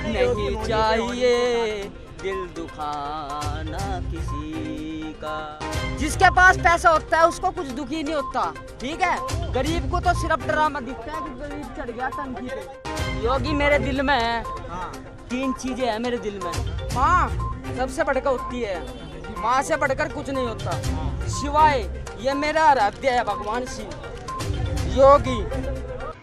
नहीं चाहिए दिल दुखाना किसी का। जिसके पास पैसा होता है उसको कुछ दुखी नहीं होता, ठीक है। गरीब को तो सिर्फ ड्रामा दिखता है कि गरीब चढ़ गया टंकी पे। योगी मेरे दिल में है, तीन चीजें हैं मेरे दिल में। माँ सबसे बढ़कर होती है, माँ से बढ़कर कुछ नहीं होता, सिवाय ये मेरा आराध्य है भगवान सिंह योगी।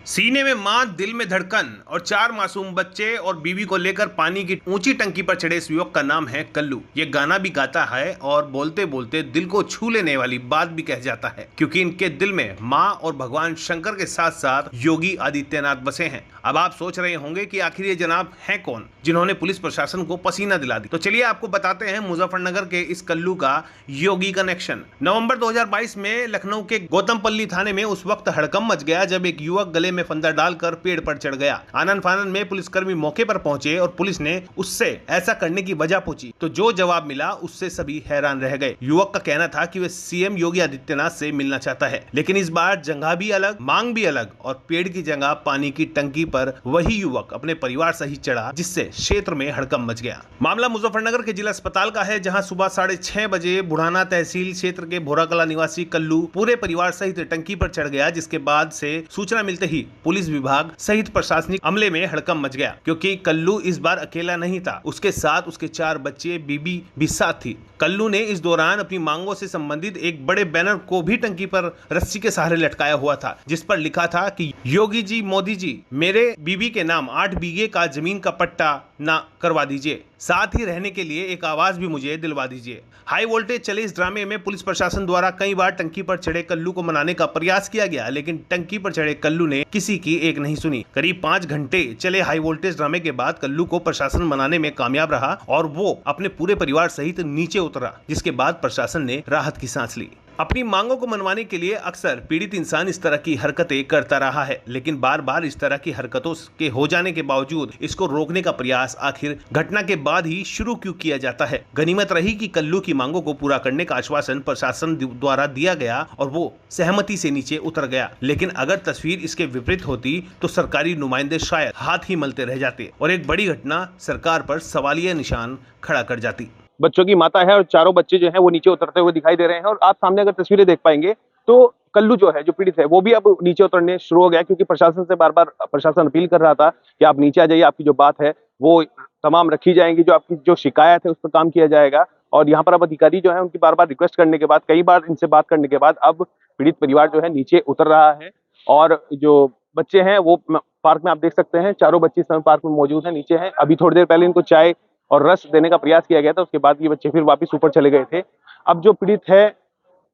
सीने में मां, दिल में धड़कन और 4 मासूम बच्चे और बीवी को लेकर पानी की ऊंची टंकी पर चढ़े इस युवक का नाम है कल्लू। ये गाना भी गाता है और बोलते बोलते दिल को छू लेने वाली बात भी कह जाता है, क्योंकि इनके दिल में मां और भगवान शंकर के साथ साथ योगी आदित्यनाथ बसे हैं। अब आप सोच रहे होंगे कि आखिर ये जनाब हैं कौन जिन्होंने पुलिस प्रशासन को पसीना दिला दी। तो चलिए आपको बताते हैं मुजफ्फरनगर के इस कल्लू का योगी कनेक्शन। नवंबर 2022 में लखनऊ के गौतमपल्ली थाने में उस वक्त हड़कंप मच गया जब एक युवक गले में फंदा डालकर पेड़ पर चढ़ गया। आनन फानन में पुलिसकर्मी मौके पर पहुंचे और पुलिस ने उससे ऐसा करने की वजह पूछी तो जो जवाब मिला उससे सभी हैरान रह गए। युवक का कहना था कि वह सीएम योगी आदित्यनाथ से मिलना चाहता है, लेकिन इस बार जगह भी अलग, मांग भी अलग और पेड़ की जगह पानी की टंकी पर वही युवक अपने परिवार सहित चढ़ा, जिससे क्षेत्र में हड़कंप मच गया। मामला मुजफ्फरनगर के जिला अस्पताल का है, जहां सुबह 6:30 बजे बुढ़ाना तहसील क्षेत्र के भोराकला निवासी कल्लू पूरे परिवार सहित टंकी पर चढ़ गया, जिसके बाद से सूचना मिलते ही पुलिस विभाग सहित प्रशासनिक अमले में हड़कंप मच गया, क्योंकि कल्लू इस बार अकेला नहीं था, उसके साथ उसके 4 बच्चे, बीबी भी साथ थी। कल्लू ने इस दौरान अपनी मांगों से संबंधित एक बड़े बैनर को भी टंकी पर रस्सी के सहारे लटकाया हुआ था, जिस पर लिखा था कि योगी जी, मोदी जी, मेरे बीबी के नाम 8 बीघे का जमीन का पट्टा ना करवा दीजिए, साथ ही रहने के लिए एक आवास भी मुझे दिलवा दीजिए। हाई वोल्टेज चले इस ड्रामे में पुलिस प्रशासन द्वारा कई बार टंकी पर चढ़े कल्लू को मनाने का प्रयास किया गया, लेकिन टंकी पर चढ़े कल्लू ने किसी की एक नहीं सुनी। करीब 5 घंटे चले हाई वोल्टेज ड्रामे के बाद कल्लू को प्रशासन मनाने में कामयाब रहा और वो अपने पूरे परिवार सहित नीचे उतरा, जिसके बाद प्रशासन ने राहत की सांस ली। अपनी मांगों को मनवाने के लिए अक्सर पीड़ित इंसान इस तरह की हरकतें करता रहा है, लेकिन बार बार इस तरह की हरकतों के हो जाने के बावजूद इसको रोकने का प्रयास आखिर घटना के बाद ही शुरू क्यों किया जाता है। गनीमत रही कि कल्लू की मांगों को पूरा करने का आश्वासन प्रशासन द्वारा दिया गया और वो सहमति से नीचे उतर गया, लेकिन अगर तस्वीर इसके विपरीत होती तो सरकारी नुमाइंदे शायद हाथ ही मलते रह जाते और एक बड़ी घटना सरकार पर सवालिया निशान खड़ा कर जाती। बच्चों की माता है और चारों बच्चे जो हैं वो नीचे उतरते हुए दिखाई दे रहे हैं और आप सामने अगर तस्वीरें देख पाएंगे तो कल्लू जो है, जो पीड़ित है, वो भी अब नीचे उतरने शुरू हो गया, क्योंकि प्रशासन से बार बार प्रशासन अपील कर रहा था कि आप नीचे आ जाइए, आपकी जो बात है वो तमाम रखी जाएंगी, जो आपकी जो शिकायत है उस पर काम किया जाएगा। और यहाँ पर अब अधिकारी जो है उनकी बार बार रिक्वेस्ट करने के बाद, कई बार इनसे बात करने के बाद अब पीड़ित परिवार जो है नीचे उतर रहा है। और जो बच्चे हैं वो पार्क में आप देख सकते हैं, चारों बच्चे इस समय पार्क में मौजूद है, नीचे हैं। अभी थोड़ी देर पहले इनको चाय और रस देने का प्रयास किया गया था, उसके बाद ये बच्चे फिर वापस ऊपर चले गए थे। अब जो पीड़ित है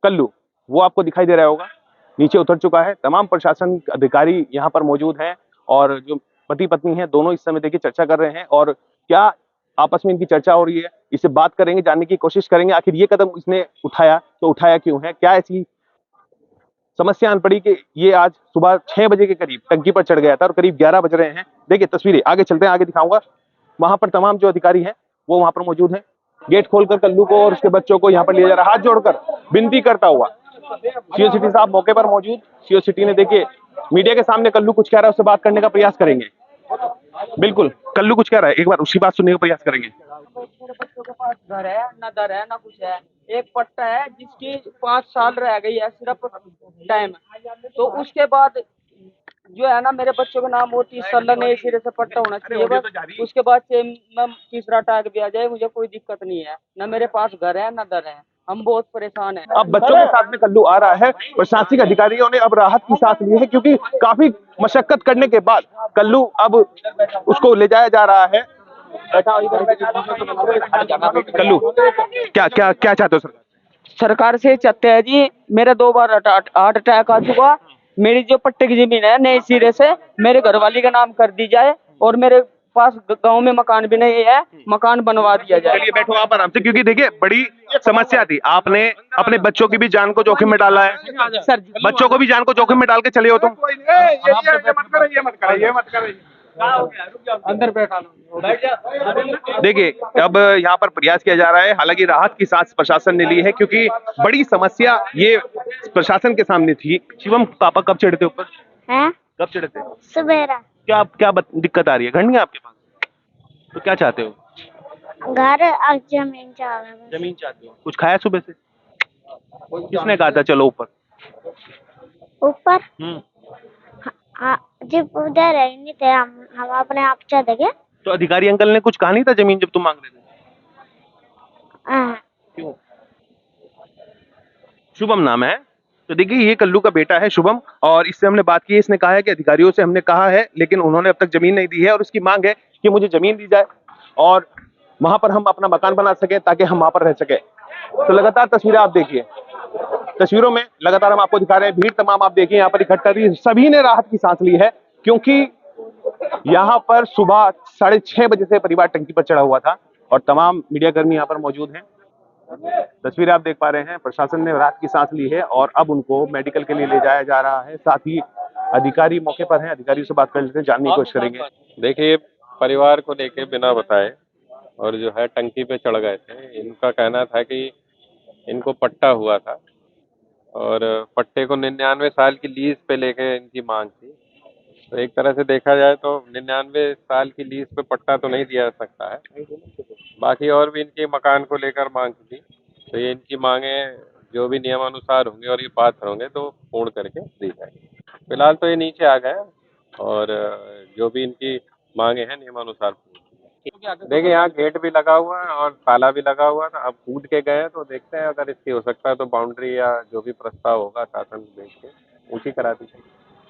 कल्लू, वो आपको दिखाई दे रहा होगा, नीचे उतर चुका है। तमाम प्रशासन अधिकारी यहाँ पर मौजूद हैं और जो पति पत्नी हैं दोनों इस समय देखिए चर्चा कर रहे हैं और क्या आपस में इनकी चर्चा हो रही है, इससे बात करेंगे, जानने की कोशिश करेंगे आखिर ये कदम इसने उठाया तो उठाया क्यों है, क्या ऐसी समस्या आन पड़ी कि ये आज सुबह 6 बजे के करीब टंकी पर चढ़ गया था और करीब 11 बज रहे हैं। देखिए तस्वीरें, आगे चलते हैं, आगे दिखाऊंगा। वहां पर तमाम जो अधिकारी हैं वो वहां पर मौजूद हैं। गेट खोलकर कल्लू को और उसके बच्चों को यहाँ पर लिया जा रहा है, हाथ जोड़कर विनती करता हुआ। सीओ सिटी साहब मौके पर मौजूद। सीओ सिटी ने देखिए मीडिया के सामने कल्लू कुछ कह रहा है, उससे बात करने का प्रयास करेंगे। बिल्कुल, कल्लू कुछ कह रहा है, एक बार उसकी बात सुनने का प्रयास करेंगे। मेरे बच्चों के पास घर है ना, दर है ना, कुछ है। एक पट्टा है जिसकी 5 साल रह गई है सिर्फ टाइम, तो उसके बाद जो है ना मेरे बच्चों का नाम 30 साल नए सिरे से पट्टा होना चाहिए बस। उसके बाद से तीसरा टैग भी आ जाए, मुझे कोई दिक्कत नहीं है, ना मेरे पास घर है ना दर है, हम बहुत परेशान हैं। अब बच्चों के साथ में कल्लू आ रहा है, प्रशासनिक अधिकारियों ने अब राहत की सांस ली है, क्योंकि काफी मशक्कत करने के बाद कल्लू अब उसको ले जाया जा रहा है। कल्लू क्या क्या क्या चाहते हो सरकार से चाहते हैं जी, मेरा 2 बार हार्ट अटैक आ चुका, मेरी जो पट्टे की जमीन है नए सिरे से मेरे घरवाली का नाम कर दी जाए और मेरे पास गांव में मकान भी नहीं है, मकान बनवा दिया जाए। चलिए बैठो आप आराम से, क्योंकि देखिए बड़ी समस्या थी, आपने अपने बच्चों की भी जान को जोखिम में डाला है। सर बच्चों को भी जान को जोखिम में डाल के चले हो तुम। अंदर बैठा लो, देखिए अब यहाँ पर प्रयास किया जा रहा है, हालांकि राहत की सांस प्रशासन ने ली है, क्योंकि बड़ी समस्या ये प्रशासन के सामने थी। शिवम, पापा कब चढ़े थे ऊपर? हैं? कब चढ़े थे? सवेरा। क्या क्या दिक्कत आ रही है? घंटियां आपके पास? तो क्या चाहते हो? घर और जमीन चाहिए बस। जमीन चाहते हो? कुछ खाया सुबह से? किसने कहा था चलो ऊपर? ऊपर हम्म। जब उधर है नहीं थे, हम अपने आप चले गए। तो अधिकारी अंकल ने कुछ कहा नहीं था जमीन जब तुम मांग रहे थे? हाँ, क्यों? शुभम नाम है। तो देखिए ये कल्लू का बेटा है शुभम, और इससे हमने बात की है। इसने कहा है कि अधिकारियों से हमने कहा है, लेकिन उन्होंने अब तक जमीन नहीं दी है, और उसकी मांग है कि मुझे जमीन दी जाए और वहां पर हम अपना मकान बना सके, ताकि हम वहां पर रह सके। तो लगातार तस्वीरें आप देखिए, तस्वीरों में लगातार हम आपको दिखा रहे हैं, भीड़ तमाम आप देखिए यहाँ पर इकट्ठा हुई, सभी ने राहत की सांस ली है, क्योंकि यहाँ पर सुबह 6:30 बजे से परिवार टंकी पर चढ़ा हुआ था, और तमाम मीडिया कर्मी यहाँ पर मौजूद हैं। तस्वीरें आप देख पा रहे हैं, प्रशासन ने राहत की सांस ली है और अब उनको मेडिकल के लिए ले जाया जा रहा है। साथ ही अधिकारी मौके पर हैं, अधिकारियों से बात कर लेते हैं, जानने की कोशिश करेंगे। देखिए, परिवार को लेके बिना बताए और जो है टंकी पे चढ़ गए थे। इनका कहना था कि इनको पट्टा हुआ था और पट्टे को 99 साल की लीज पे लेके इनकी मांग थी। तो एक तरह से देखा जाए तो 99 साल की लीज पे पट्टा तो नहीं दिया जा सकता है। बाकी और भी इनके मकान को लेकर मांग थी, तो ये इनकी मांगे जो भी नियमानुसार होंगे और ये पात्र होंगे तो पूर्ण करके दी जाएगी। फिलहाल तो ये नीचे आ गए और जो भी इनकी मांगे हैं नियमानुसार देखिए, यहाँ गेट भी लगा हुआ है और ताला भी लगा हुआ था। अब कूद के गए हैं तो देखते हैं, अगर इसकी हो सकता है तो बाउंड्री या जो भी प्रस्ताव होगा शासन भेज के ऊंची करा दी जाएगी।